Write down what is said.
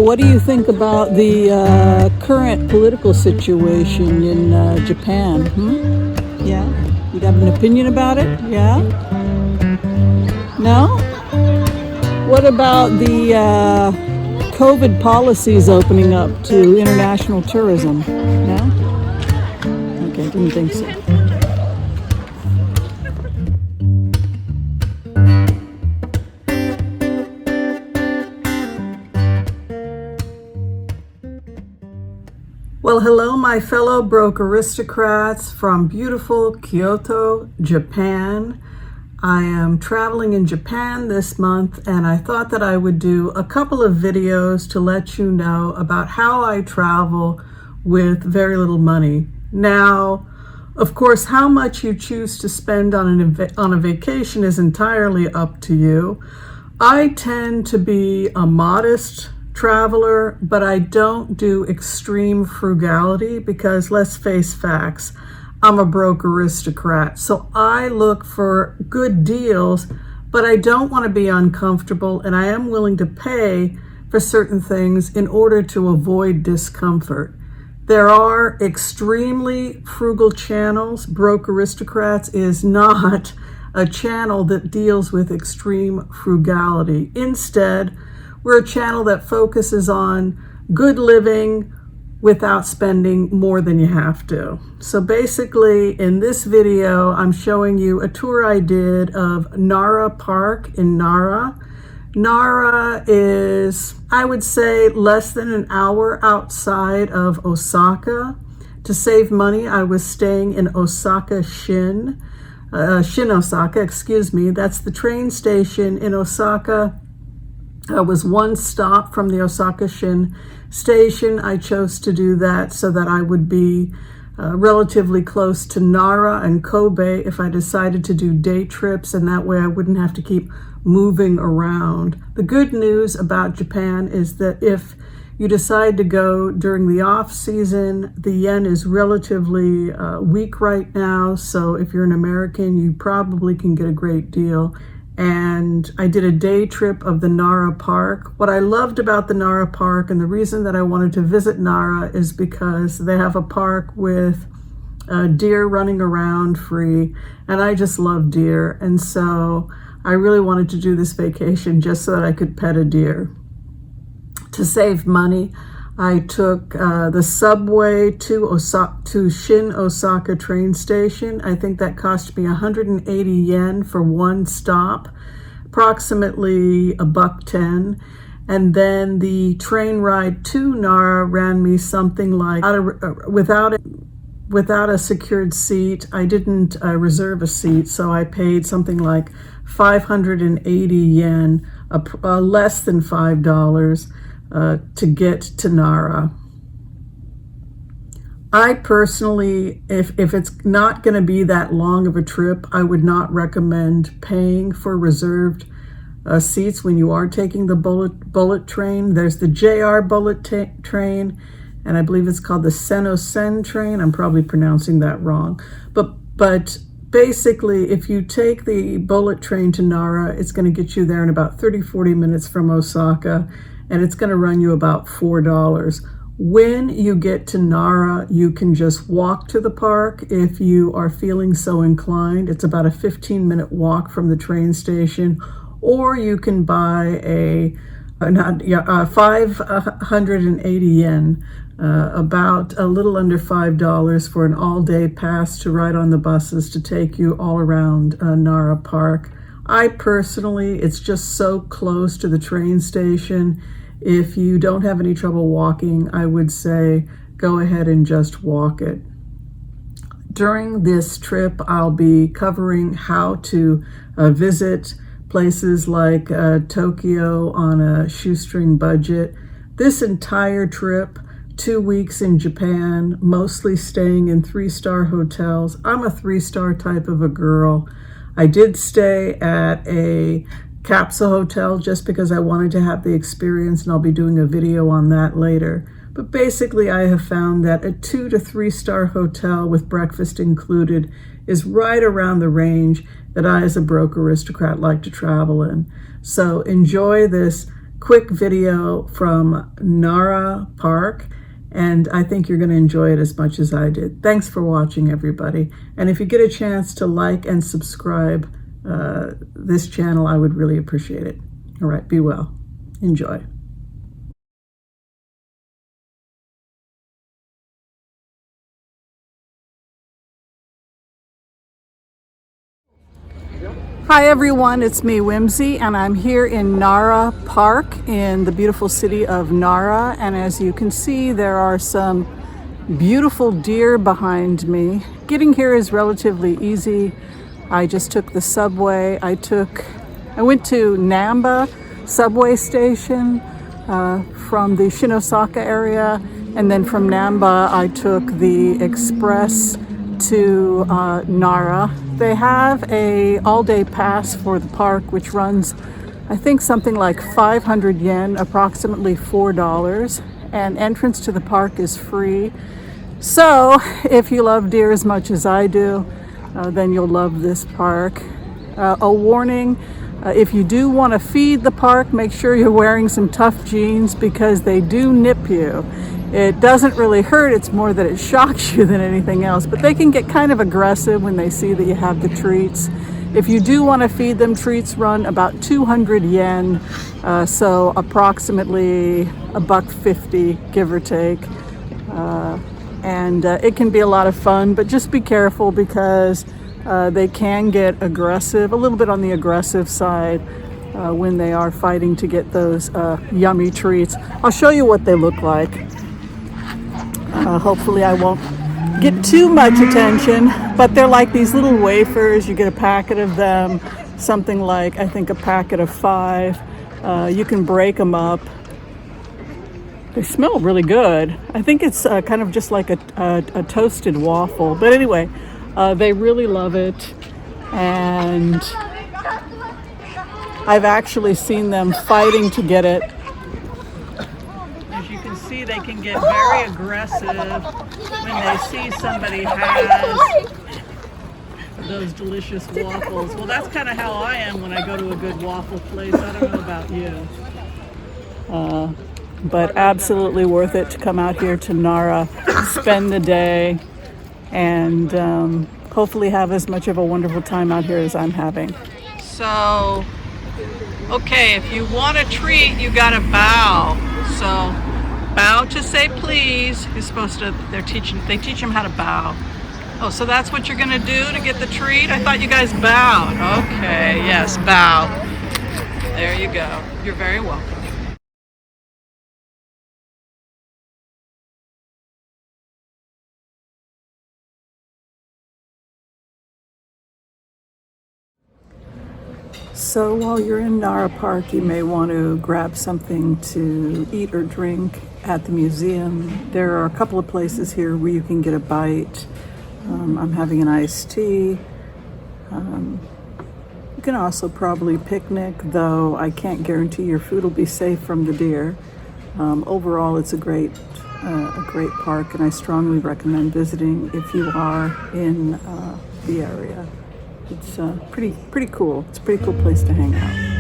what do you think about the current political situation in Japan? Yeah? You have an opinion about it? Yeah? No? What about the COVID policies opening up to international tourism? No? Okay, didn't think so. Well, hello, my fellow broke aristocrats from beautiful Kyoto, Japan. I am traveling in Japan this month, and I thought that I would do a couple of videos to let you know about how I travel with very little money. Now, of course, how much you choose to spend on a vacation is entirely up to you. I tend to be a modest traveler, but I don't do extreme frugality because, let's face facts, I'm a broke aristocrat. So I look for good deals, but I don't want to be uncomfortable, and I am willing to pay for certain things in order to avoid discomfort. There are extremely frugal channels. Broke Aristocrats is not a channel that deals with extreme frugality. Instead, we're a channel that focuses on good living without spending more than you have to. So basically, in this video, I'm showing you a tour I did of Nara Park in Nara. Nara is, I would say, less than an hour outside of Osaka. To save money, I was staying in Osaka Shin Osaka, excuse me. That's the train station in Osaka. Was one stop from the Osaka Shin station. I chose to do that so that I would be relatively close to Nara and Kobe if I decided to do day trips, and that way I wouldn't have to keep moving around. The good news about Japan is that if you decide to go during the off season, the yen is relatively weak right now, so if you're an American, you probably can get a great deal. And I did a day trip of the Nara Park. What I loved about the Nara Park, and the reason that I wanted to visit Nara, is because they have a park with deer running around free, and I just love deer. And so I really wanted to do this vacation just so that I could pet a deer. To save money, I took the subway to Shin Osaka train station. I think that cost me 180 yen for one stop, approximately $1.10. And then the train ride to Nara ran me something like, without a secured seat. I didn't reserve a seat, so I paid something like 580 yen, less than $5. To get to Nara. I personally, if it's not going to be that long of a trip, I would not recommend paying for reserved seats when you are taking the bullet train. There's the JR bullet train, and I believe it's called the Sen train. I'm probably pronouncing that wrong. But basically, if you take the bullet train to Nara, it's going to get you there in about 30-40 minutes from Osaka, and it's going to run you about $4. When you get to Nara, you can just walk to the park if you are feeling so inclined. It's about a 15-minute walk from the train station, or you can buy a 580 yen, about a little under $5 for an all-day pass to ride on the buses to take you all around Nara Park. I personally, it's just so close to the train station. If you don't have any trouble walking, I would say go ahead and just walk it. During this trip, I'll be covering how to visit places like Tokyo on a shoestring budget. This entire trip, 2 weeks in Japan, mostly staying in 3-star hotels. I'm a 3-star type of a girl. I did stay at a capsule hotel just because I wanted to have the experience, and I'll be doing a video on that later. But basically, I have found that a 2 to 3-star hotel with breakfast included is right around the range that I, as a broke aristocrat, like to travel in. So enjoy this quick video from Nara Park, and I think you're going to enjoy it as much as I did. Thanks for watching, everybody. And if you get a chance to like and subscribe this channel, I would really appreciate it. All right, be well. Enjoy. Hi everyone, it's me, Whimsy, and I'm here in Nara Park in the beautiful city of Nara. And as you can see, there are some beautiful deer behind me. Getting here is relatively easy. I just took the subway. I went to Namba subway station from the Shinosaka area, and then from Namba I took the express to Nara. They have a all-day pass for the park, which runs, I think, something like 500 yen, approximately $4, and entrance to the park is free. So if you love deer as much as I do, then you'll love this park. A warning, if you do want to feed the park, make sure you're wearing some tough jeans because they do nip you. It doesn't really hurt, it's more that it shocks you than anything else, but they can get kind of aggressive when they see that you have the treats. If you do want to feed them, treats run about 200 yen, so approximately $1.50, give or take. And it can be a lot of fun, but just be careful because they can get aggressive, a little bit on the aggressive side when they are fighting to get those yummy treats. I'll show you what they look like. Hopefully I won't get too much attention, but they're like these little wafers. You get a packet of them, something like, I think, a packet of 5. You can break them up. They smell really good. I think it's kind of just like a toasted waffle. But anyway, they really love it. And I've actually seen them fighting to get it. As you can see, they can get very aggressive when they see somebody has those delicious waffles. Well, that's kind of how I am when I go to a good waffle place. I don't know about you. But absolutely worth it to come out here to Nara, spend the day, and hopefully have as much of a wonderful time out here as I'm having. So, okay, if you want a treat, you gotta bow. So, bow to say please. You're supposed to, they teach them how to bow. Oh, so that's what you're gonna do to get the treat? I thought you guys bowed. Okay, yes, bow. There you go. You're very welcome. So while you're in Nara Park, you may want to grab something to eat or drink at the museum. There are a couple of places here where you can get a bite. I'm having an iced tea. You can also probably picnic, though I can't guarantee your food will be safe from the deer. Overall, it's a great park, and I strongly recommend visiting if you are in the area. It's pretty cool. It's a pretty cool place to hang out.